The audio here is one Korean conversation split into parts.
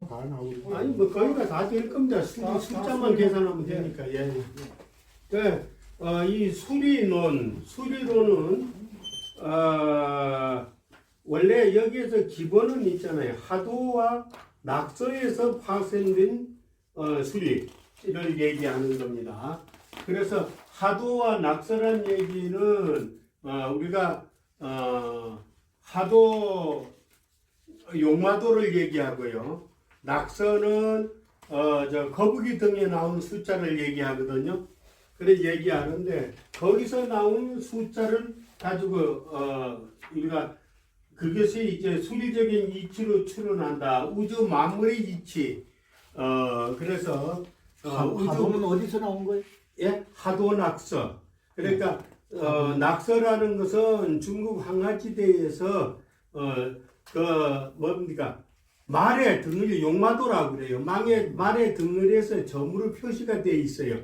다 나오고. 아니 뭐 거기가 다 될 겁니다. 숫자만 계산하면 되니까. 예. 그, 이 수리로는 원래 여기에서 기본은 있잖아요. 하도와 낙서에서 파생된 수리를 얘기하는 겁니다. 그래서 하도와 낙서란 얘기는 우리가 하도 용마도를 얘기하고요. 낙서는 거북이 등에 나온 숫자를 얘기하거든요. 그래 얘기하는데 거기서 나온 숫자를 가지고 우리가 그것이 이제 수리적인 이치로 추론한다. 우주 만물의 이치. 그래서 하도는 어디서 나온 거예요? 예, 하도 낙서. 그러니까 낙서라는 것은 중국 황하지대에서 뭡니까? 말의 덩어리 용마도라고 그래요. 말의 덩어리에서 점으로 표시가 되어 있어요.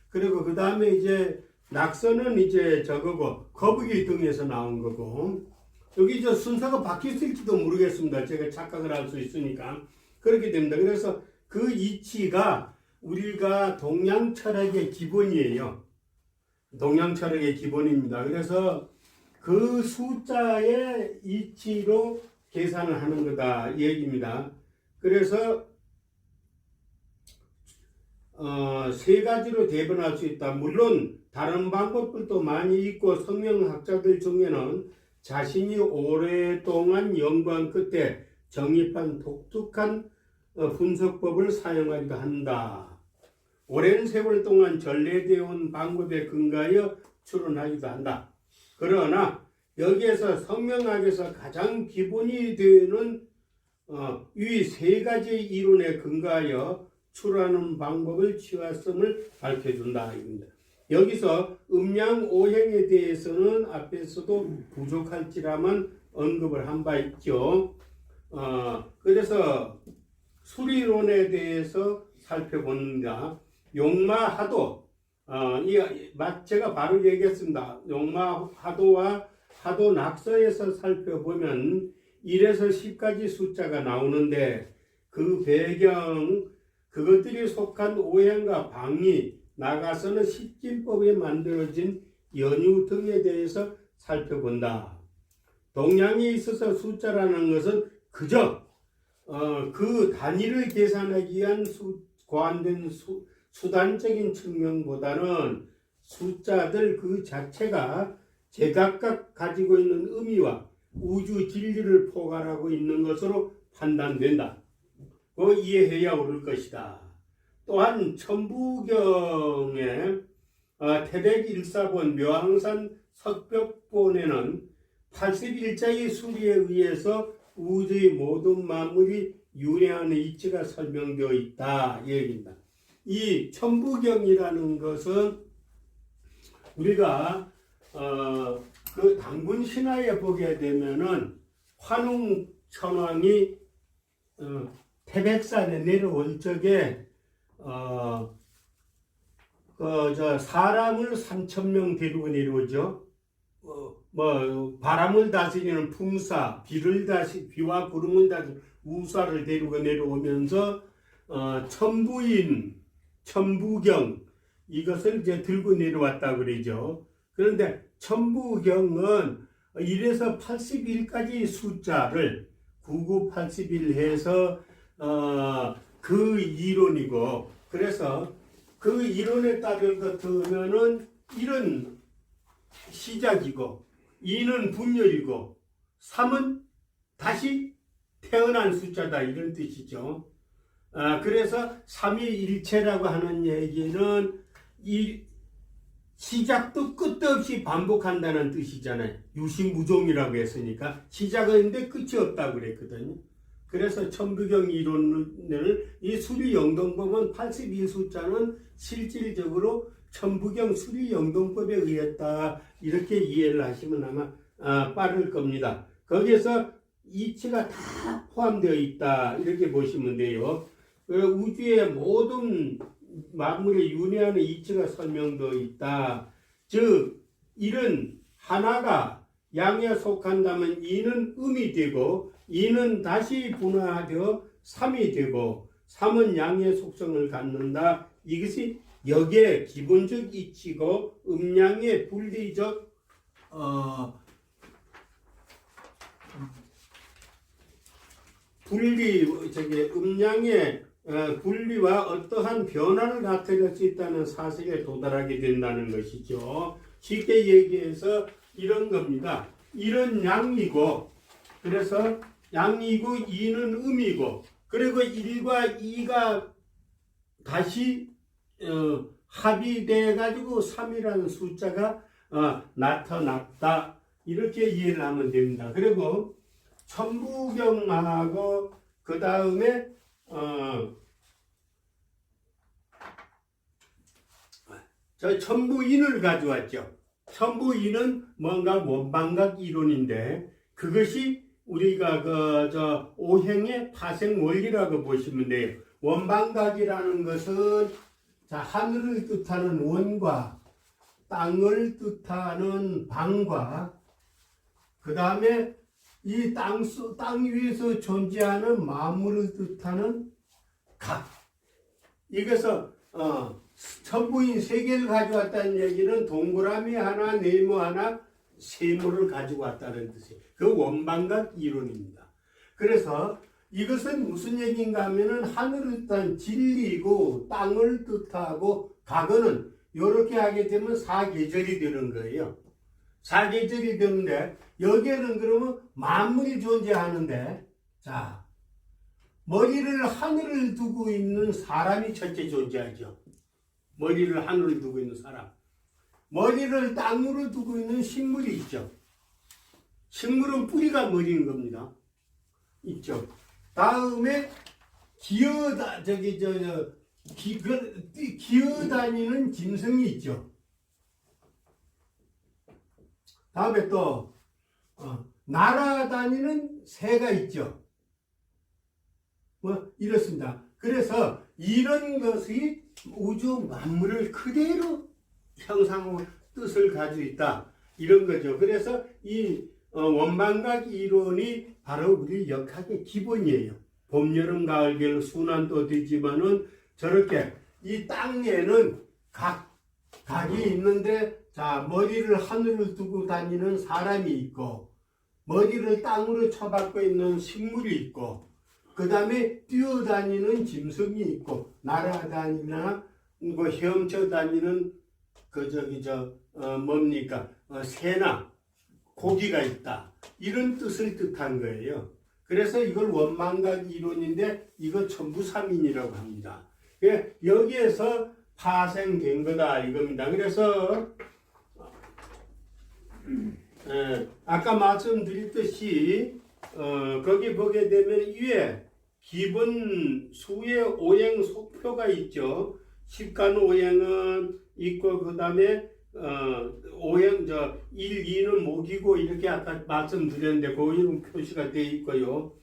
그리고 그 다음에 이제 낙서는 이제 저거고 거북이 등에서 나온 거고 여기 저 순서가 바뀌었을지도 모르겠습니다. 제가 착각을 할 수 있으니까 그렇게 됩니다. 그래서 그 이치가 우리가 동양 철학의 기본이에요. 동양 철학의 기본입니다. 그래서 그 숫자의 이치로 계산을 하는 거다 얘기입니다. 그래서 세 가지로 대변할 수 있다. 물론 다른 방법들도 많이 있고 성명학자들 중에는 자신이 오랫동안 연구한 끝에 정립한 독특한 분석법을 사용하기도 한다. 오랜 세월 동안 전래되어 온 방법에 근거하여 추론하기도 한다. 그러나 여기에서 성명학에서 가장 기본이 되는 이 세 가지 이론에 근거하여 추론하는 방법을 취하성을 밝혀준다. 입니다. 여기서 음양오행에 대해서는 앞에서도 부족할지라만 언급을 한 바 있죠. 그래서 수리론에 대해서 살펴봅니다. 용마하도, 제가 바로 얘기했습니다. 용마하도와 하도 낙서에서 살펴보면 1에서 10까지 숫자가 나오는데 그 배경, 그것들이 속한 오행과 방위, 나가서는 십진법에 만들어진 연유 등에 대해서 살펴본다. 동양에 있어서 숫자라는 것은 그저 그 단위를 계산하기 위한 고안된 수단적인 측면보다는 숫자들 그 자체가 제각각 가지고 있는 의미와 우주 진리를 포괄하고 있는 것으로 판단된다. 이해해야 옳을 것이다. 또한 천부경의 태백일사본 묘항산 석벽본에는 81자의 수리에 의해서 우주의 모든 만물이 윤회하는 이치가 설명되어 있다. 이 얘기입니다. 이 천부경이라는 것은 우리가 그 당군 신화에 보게 되면은 환웅 천왕이 태백산에 내려올 적에 사람을 3,000명 데리고 내려오죠. 바람을 다스리는 풍사, 비와 구름을 다스리는 우사를 데리고 내려오면서 천부인, 천부경 이것을 이제 들고 내려왔다 그러죠. 그런데 천부경은 1에서 81까지 숫자를 9981 해서 그 이론이고, 그래서 그 이론에 따른 같으면은 1은 시작이고 2는 분열이고 3은 다시 태어난 숫자다 이런 뜻이죠. 그래서 삼위일체라고 하는 얘기는 이 시작도 끝도 없이 반복한다는 뜻이잖아요. 유심무종이라고 했으니까 시작은 있는데 끝이 없다고 그랬거든요. 그래서 천부경 이론을 이 수리영동법은 81 숫자는 실질적으로 천부경 수리영동법에 의했다 이렇게 이해를 하시면 아마 빠를 겁니다. 거기에서 이치가 다 포함되어 있다 이렇게 보시면 돼요. 우주의 모든 만물의 윤회하는 이치가 설명되어 있다. 즉 1은 하나가 양에 속한다면 2는 음이 되고 2는 다시 분화되어 3이 되고 3은 양의 속성을 갖는다. 이것이 역의 기본적 이치고 음양의 분리적 음양의 분리와 어떠한 변화를 나타낼 수 있다는 사실에 도달하게 된다는 것이죠. 쉽게 얘기해서 이런 겁니다. 이런 양이고, 그래서 양이고 2는 음이고, 그리고 1과 2가 다시 합의돼 가지고 3이라는 숫자가 나타났다. 이렇게 이해를 하면 됩니다. 그리고 천부경하고 그 다음에 저 천부인을 가져왔죠. 천부인은 뭔가 원방각 이론인데 그것이 우리가 저 오행의 파생 원리라고 보시면 돼요. 원방각이라는 것은 자, 하늘을 뜻하는 원과 땅을 뜻하는 방과 그 다음에 이 땅 위에서 존재하는 만물을 뜻하는 각. 이것은 천부인 세 개를 가져왔다는 얘기는 동그라미 하나, 네모 하나, 세모를 가지고 왔다는 뜻이에요. 그 원방각 이론입니다. 그래서 이것은 무슨 얘기인가 하면은 하늘을 뜻한 진리고 땅을 뜻하고 각은 이렇게 하게 되면 사계절이 되는 거예요. 사계절이 되는데 여기에는 그러면 만물이 존재하는데 자 머리를 하늘을 두고 있는 사람이 첫째 존재하죠. 머리를 하늘을 두고 있는 사람. 머리를 땅으로 두고 있는 식물이 있죠. 식물은 뿌리가 머리인 겁니다. 있죠. 다음에 기어다니는 짐승이 있죠. 다음에 또 날아다니는 새가 있죠. 뭐 이렇습니다. 그래서 이런 것이 우주 만물을 그대로 형상하고 뜻을 가지고 있다. 이런 거죠. 그래서 이 원방각 이론이 바로 우리 역학의 기본이에요. 봄, 여름, 가을, 겨울 순환도 되지만은 저렇게 이 땅에는 각이 있는데 자 머리를 하늘을 두고 다니는 사람이 있고 머리를 땅으로 쳐박고 있는 식물이 있고 그 다음에 뛰어다니는 짐승이 있고 날아다니나 뭐 헤엄쳐 다니는 새나 고기가 있다. 이런 뜻을 뜻한 거예요. 그래서 이걸 원망각 이론인데 이거 전부 3인이라고 합니다. 여기에서 파생된 거다 이겁니다. 그래서 아까 말씀드렸듯이 거기 보게 되면 위에 기본 수의 오행 속표가 있죠. 식간 오행은 있고 그 다음에 오행 1, 2는 목이고 이렇게 아까 말씀드렸는데 그 이름 표시가 되어 있고요.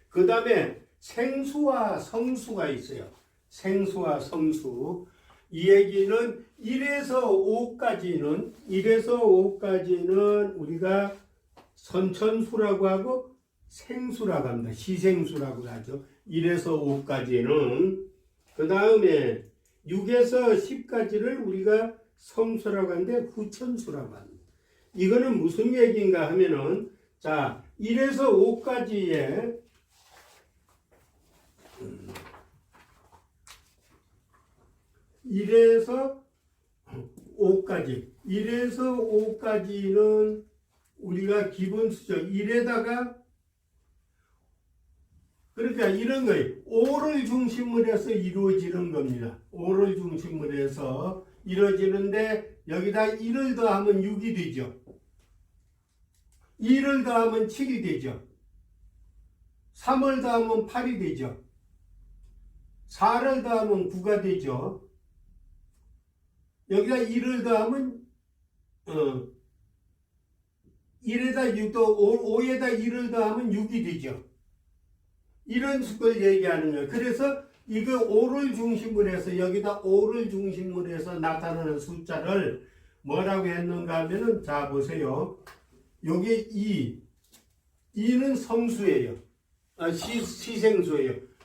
그 다음에 생수와 성수가 있어요. 생수와 성수. 이 얘기는 1에서 5까지는 우리가 선천수라고 하고 생수라고 합니다. 시생수라고 하죠. 1에서 5까지는. 그 다음에 6에서 10까지를 우리가 성수라고 하는데 후천수라고 합니다. 이거는 무슨 얘기인가 하면은 자 1에서 5까지의 (1에서 5까지는 우리가 기본수죠. 1에다가 그러니까 이런 거예요. 5를 중심으로 해서 이루어지는 겁니다. 5를 중심으로 해서 이루어지는데 여기다 1을 더하면 6이 되죠. 2를 더하면 7이 되죠. 3을 더하면 8이 되죠. 4를 더하면 9가 되죠. 여기다 1을 더하면 1에다 5에다 1을 더하면 6이 되죠. 이런 수를 얘기하는 거예요. 그래서 이거 5를 중심으로 해서 여기다 5를 중심으로 해서 나타나는 숫자를 뭐라고 했는가 하면은 자 보세요. 요게 2는 성수예요. 시생수예요.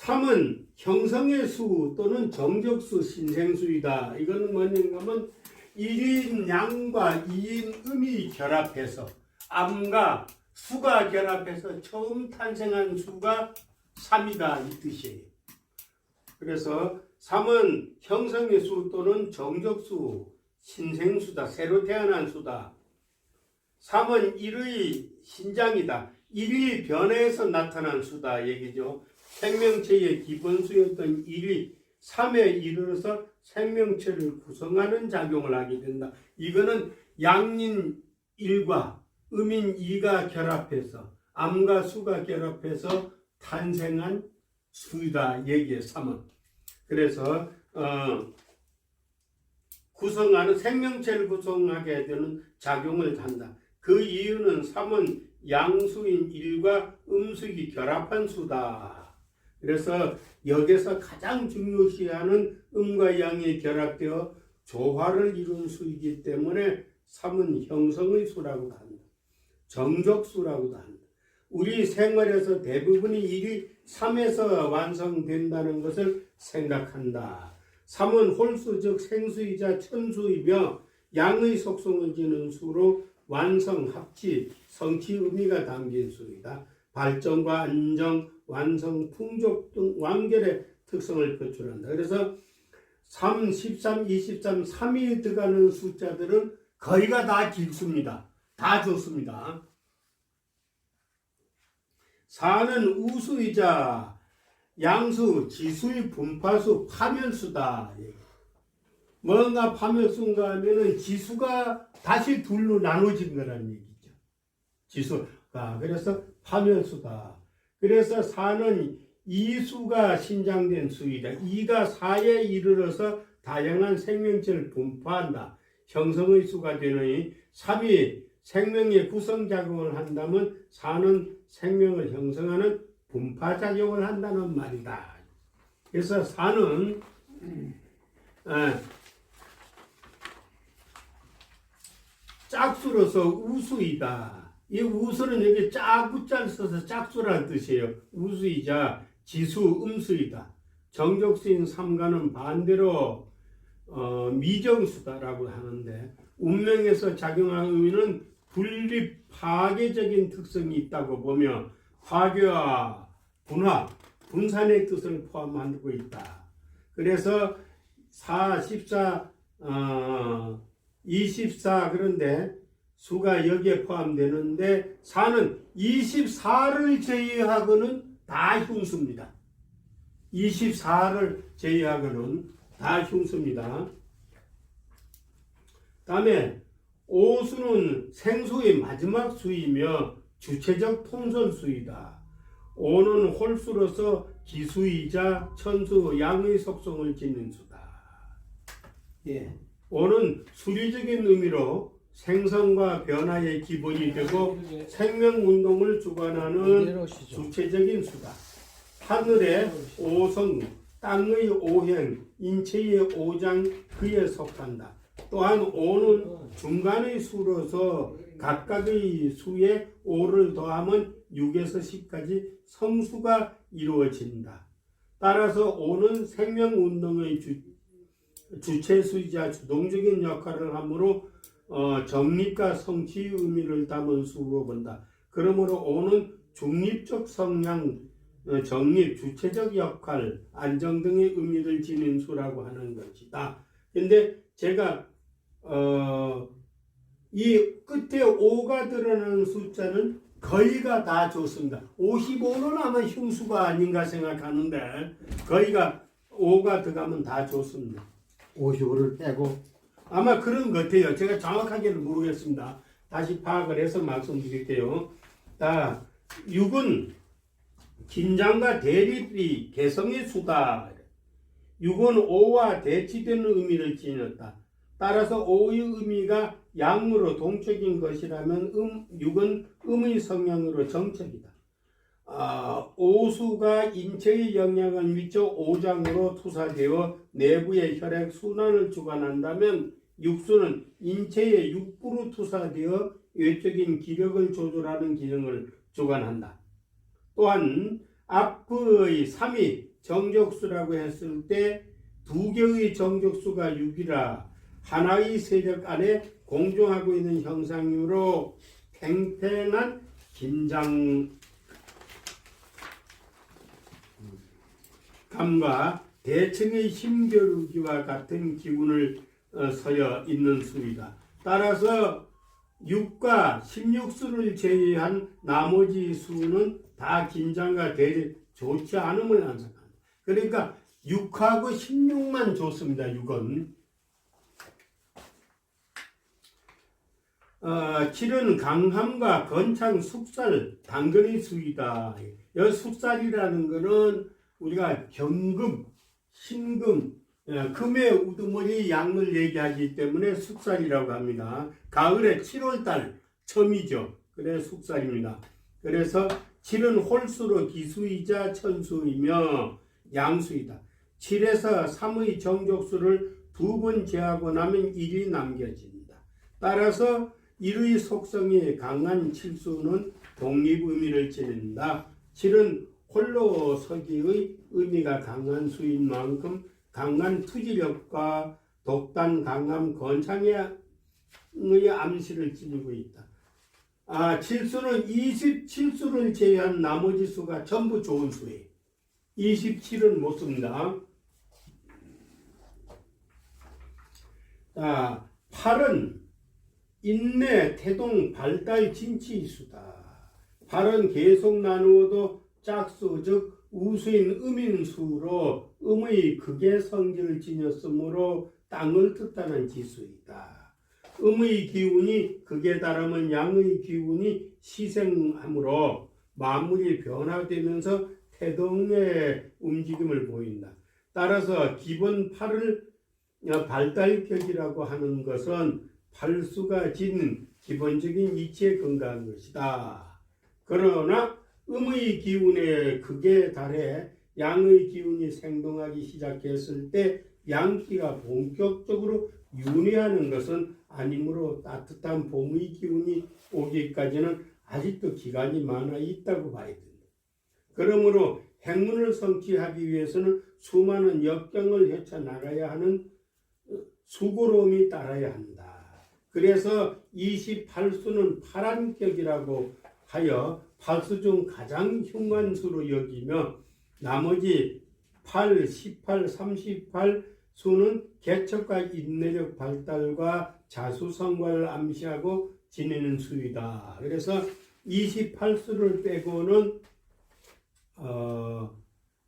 3은 형성의 수 또는 정적수 신생수이다. 이거는 뭐냐면 하면 1인 양과 2인 음이 결합해서 암과 수가 결합해서 처음 탄생한 수가 3이다 이 뜻이에요. 그래서 3은 형성의 수 또는 정적수 신생수다. 새로 태어난 수다. 3은 1의 신장이다. 1이 변해서 나타난 수다 얘기죠. 생명체의 기본수였던 1이 3에 이르러서 생명체를 구성하는 작용을 하게 된다. 이거는 양인 1과 음인 2가 결합해서 암과 수가 결합해서 탄생한 수이다 얘기해 3은. 그래서 구성하는 생명체를 구성하게 되는 작용을 한다. 그 이유는 3은 양수인 1과 음수이 결합한 수다. 그래서 여기서 가장 중요시하는 음과 양이 결합되어 조화를 이룬 수이기 때문에 3은 형성의 수라고도 한다. 정적수라고도 한다. 우리 생활에서 대부분이 1이 3에서 완성된다는 것을 생각한다. 3은 홀수 즉 생수이자 천수이며 양의 속성을 지닌 수로 완성, 합치, 성취 의미가 담긴 수이다. 발전과 안정, 완성, 풍족 등 완결의 특성을 표출한다. 그래서 3, 13, 23, 3이 들어가는 숫자들은 거의가 다 길수입니다. 다 좋습니다. 4는 우수이자 양수, 지수의 분파수, 파멸수다. 뭔가 파멸수인가 하면은 지수가 다시 둘로 나눠진 거라는 얘기죠. 지수가. 그래서 파멸수다. 그래서 4는 이수가 신장된 수이다. 2가 4에 이르러서 다양한 생명체를 분파한다. 형성의 수가 되느니 3이 생명의 구성작용을 한다면 4는 생명을 형성하는 분파작용을 한다는 말이다. 그래서 4는 짝수로서 우수이다. 이 우수는 여기 짝구자를 써서 짝수라는 뜻이에요. 우수이자 지수, 음수이다. 정적수인 3가는 반대로 미정수다라고 하는데 운명에서 작용하는 의미는 분립, 파괴적인 특성이 있다고 보며 파괴와 분화, 분산의 뜻을 포함하고 있다. 그래서 4, 14, 24 그런데 수가 여기에 포함되는데 4는 24를 제외하고는 다 흉수입니다. 24를 제외하고는 다 흉수입니다. 다음에 5수는 생수의 마지막 수이며 주체적 통솔수이다. 5는 홀수로서 기수이자 천수, 양의 속성을 지닌 수다. 예. 5는 수리적인 의미로 생성과 변화의 기본이 되고 생명운동을 주관하는 주체적인 수다. 하늘의 오성, 땅의 오행, 인체의 오장 그에 속한다. 또한 5는 중간의 수로서 각각의 수에 5를 더하면 6에서 10까지 성수가 이루어진다. 따라서 5는 생명운동의 주체수이자 주동적인 역할을 하므로 정립과 성취의 의미를 담은 수로 본다. 그러므로 5는 중립적 성향, 정립, 주체적 역할, 안정 등의 의미를 지닌 수라고 하는 것이다. 근데 제가 이 끝에 5가 드러나는 숫자는 거의가 다 좋습니다. 55는 아마 흉수가 아닌가 생각하는데 거의가 5가 들어가면 다 좋습니다. 55를 빼고 아마 그런 것 같아요. 제가 정확하게는 모르겠습니다. 다시 파악을 해서 말씀드릴게요. 6은 긴장과 대립이 개성의 수다. 6은 5와 대치되는 의미를 지녔다. 따라서 5의 의미가 양으로 동적인 것이라면 6은 음의 성향으로 정적이다. 5수가 인체의 영향을 미쳐 5장으로 투사되어 내부의 혈액 순환을 주관한다면 6수는 인체의 육부로 투사되어 외적인 기력을 조절하는 기능을 주관한다. 또한 앞의 3이 정족수라고 했을 때 두 개의 정족수가 6이라 하나의 세력 안에 공존하고 있는 형상이므로 팽팽한 긴장감과 대칭의 힘겨루기와 같은 기운을 서여 있는 수이다. 따라서 6과 16수를 제외한 나머지 수는 다 긴장과 대립 좋지 않음을 나타납니다. 그러니까 6하고 16만 좋습니다. 6은 7은 강함과 건창, 숙살, 당근의 수이다. 이 숙살이라는 것은 우리가 경금, 신금, 금의 우두머리 양을 얘기하기 때문에 숙살이라고 합니다. 가을에 7월달 첨이죠. 그래 숙살입니다. 그래서 7은 홀수로 기수이자 천수이며 양수이다. 7에서 3의 정족수를 2번 제하고 나면 1이 남겨진다. 따라서 1의 속성이 강한 칠수는 독립의미를 지닌다. 7은 홀로 서기의 의미가 강한 수인 만큼 강한 투지력과 독단, 강함, 건창의 암시를 지니고 있다. 칠수는 27수를 제외한 나머지 수가 전부 좋은 수예요. 27은 못 씁니다. 8은 인내, 태동, 발달, 진치의 수다. 8은 계속 나누어도 짝수, 즉 우수인 음인수로 음의 극의 성질을 지녔으므로 땅을 뜻하는 지수이다. 음의 기운이 극에 달하면 양의 기운이 시생하므로 만물이 변화되면서 태동의 움직임을 보인다. 따라서 기본 8을 발달격이라고 하는 것은 팔수가 지닌 기본적인 이치에 근거한 것이다. 그러나 음의 기운의 극에 달해 양의 기운이 생동하기 시작했을 때 양기가 본격적으로 윤회하는 것은 아니므로 따뜻한 봄의 기운이 오기까지는 아직도 기간이 많아 있다고 봐야 된다. 그러므로 행운을 성취하기 위해서는 수많은 역경을 헤쳐나가야 하는 수고로움이 따라야 한다. 그래서 28수는 파란격이라고 하여 8수 중 가장 흉한 수로 여기며 나머지 8, 18, 38 수는 개척과 인내력 발달과 자수성과를 암시하고 지니는 수이다. 그래서 28수를 빼고는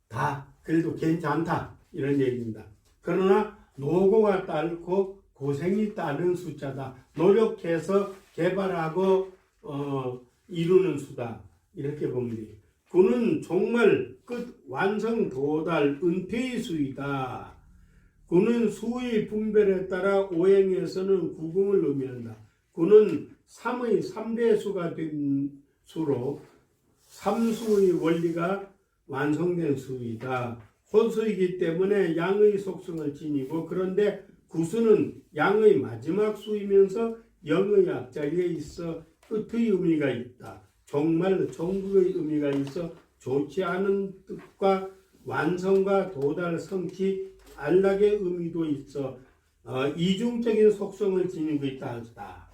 다 그래도 괜찮다 이런 얘기입니다. 그러나 노고가 따르고 고생이 따른 숫자다. 노력해서 개발하고 이루는 수다. 이렇게 보면 돼요. 구는 정말 끝 완성 도달 은퇴의 수이다. 구는 수의 분별에 따라 오행에서는 구궁을 의미한다. 구는 3의 3배수가 된 수로 3수의 원리가 완성된 수이다. 혼수이기 때문에 양의 속성을 지니고 그런데 구수는 양의 마지막 수이면서 영의 앞자리에 있어 끝의 의미가 있다. 정말 정극의 의미가 있어 좋지 않은 뜻과 완성과 도달, 성취, 안락의 의미도 있어 이중적인 속성을 지니고 있다.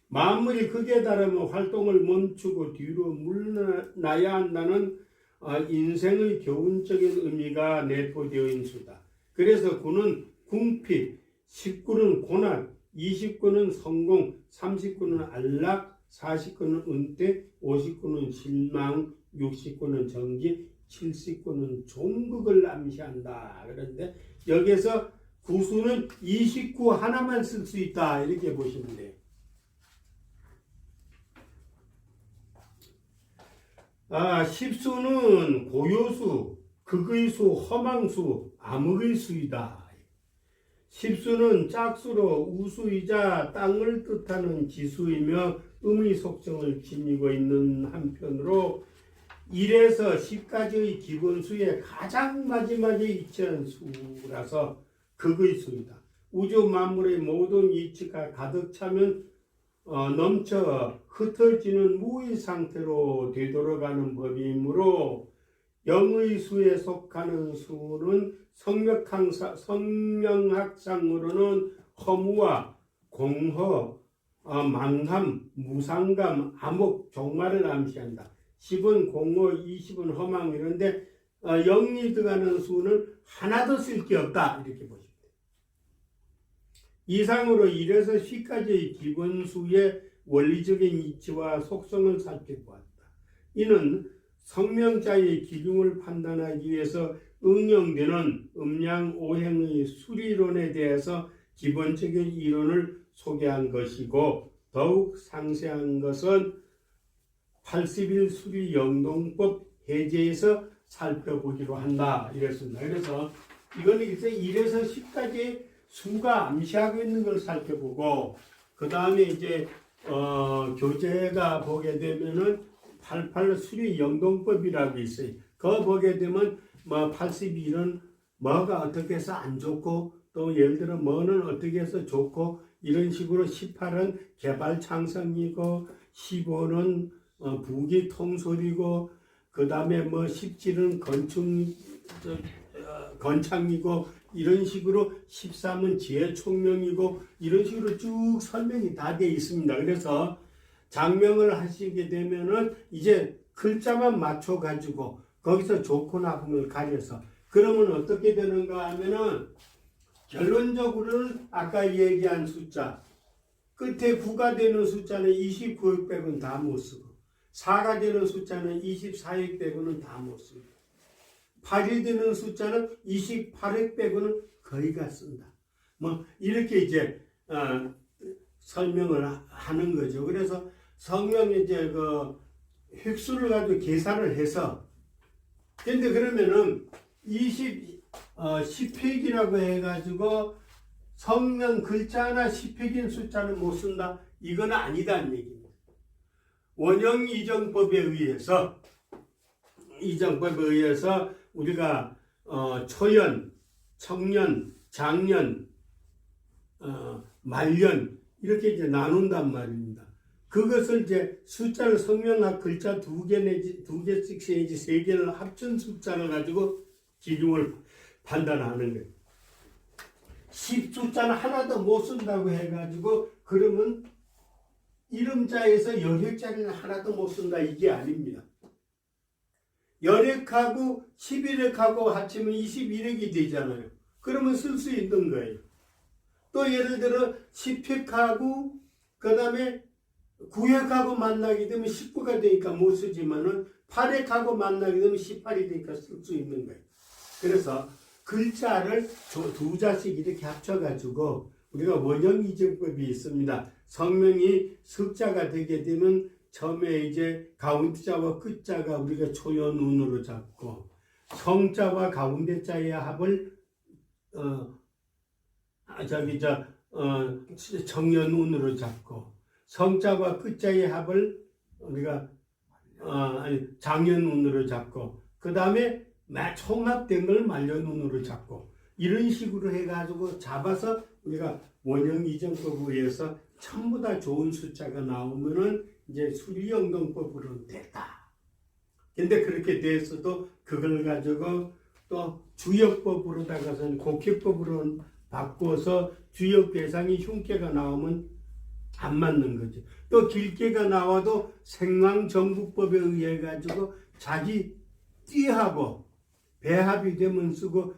만물이 극에 달하면 활동을 멈추고 뒤로 물러나야 한다는 인생의 교훈적인 의미가 내포되어 있는 수다. 그래서 구는 궁핍, 19는 고난, 29는 성공, 39는 안락, 49는 은퇴, 59는 실망, 69는 정지, 79는 종극을 암시한다. 그런데 여기서 구수는 29 하나만 쓸 수 있다. 이렇게 보시면 돼요. 10수는 고요수, 극의수, 허망수, 암흑의 수이다. 10수는 짝수로 우수이자 땅을 뜻하는 지수이며 음의 속성을 지니고 있는 한편으로 1에서 10까지의 기본수의 가장 마지막에 위치한 수라서 극의 수이다. 우주 만물의 모든 이치가 가득 차면 넘쳐 흩어지는 무의 상태로 되돌아가는 법이므로 영의 수에 속하는 수는 성명학상으로는 허무와 공허, 망함, 무상감, 암흑, 종말을 암시한다. 10은 공허, 20은 허망 이런데 영이 들어가는 수는 하나도 쓸 게 없다. 이렇게 보십니다. 이상으로 1에서 10까지의 기본수의 원리적인 이치와 속성을 살펴보았다. 이는 성명자의 기중을 판단하기 위해서 응용되는 음양 오행의 수리론에 대해서 기본적인 이론을 소개한 것이고, 더욱 상세한 것은 80일 수리 영동법 해제에서 살펴보기로 한다. 이랬습니다. 그래서 이거는 이제 1에서 10까지 수가 암시하고 있는 걸 살펴보고, 그 다음에 이제 교재가 보게 되면은 88 수리 영동법이라고 있어요. 그거 보게 되면 뭐 81은 뭐가 어떻게 해서 안 좋고, 또 예를 들어 뭐는 어떻게 해서 좋고, 이런 식으로 18은 개발 창성이고, 15는 부귀 통솔이고, 그 다음에 뭐 17은 건창이고, 이런 식으로 13은 지혜 총명이고, 이런 식으로 쭉 설명이 다 되어 있습니다. 그래서 장명을 하시게 되면은 이제 글자만 맞춰 가지고 거기서 좋고 나쁨을 가려서, 그러면 어떻게 되는가 하면은 결론적으로는 아까 얘기한 숫자, 끝에 9가 되는 숫자는 29획 빼고는 다 못 쓰고, 4가 되는 숫자는 24획 빼고는 다 못 쓰고, 8이 되는 숫자는 28획 빼고는 거의 다 쓴다. 뭐 이렇게 이제 설명을 하는 거죠. 그래서 성명의 이제 그 획수를 가지고 계산을 해서, 근데 그러면은 10획이라고 해가지고 성명 글자 하나 10획인 숫자는 못 쓴다. 이건 아니다는 얘기입니다. 원형 이정법에 의해서 우리가 초연, 청년, 장년, 말년 이렇게 이제 나눈단 말입니다. 그것을 이제 숫자를 성명학 글자 2개 내지 2개씩 내지 3개를 합친 숫자를 가지고 기준을 판단하는 거예요. 10 숫자는 하나도 못 쓴다고 해가지고 그러면 이름자에서 열획자리는 하나도 못 쓴다, 이게 아닙니다. 열획하고 11획하고 합치면 21획이 되잖아요. 그러면 쓸 수 있는 거예요. 또 예를 들어 10획하고 그 다음에 9획하고 만나게 되면 19가 되니까 못 쓰지만은 8획하고 만나게 되면 18이 되니까 쓸 수 있는 거예요. 그래서 글자를 두 자씩 이렇게 합쳐가지고 우리가 원형 이정법이 있습니다. 성명이 석자가 되게 되면 처음에 이제 가운데 자와 끝 자가 우리가 초연운으로 잡고, 성자와 가운데 자의 합을 정연운으로 잡고, 성자와 끝자의 합을 우리가 장연운으로 잡고, 그 다음에 총합된 걸 말년운으로 잡고, 이런 식으로 해가지고 잡아서 우리가 원형 이정법에 의해서 전부 다 좋은 숫자가 나오면은 이제 수리영동법으로는 됐다. 근데 그렇게 돼서도 그걸 가지고 또 주역법으로다가서 곡해법으로 바꿔서 주역 대상이 흉계가 나오면 안 맞는 거죠. 또 길게가 나와도 생왕정국법에 의해 가지고 자기 띠하고 배합이 되면 쓰고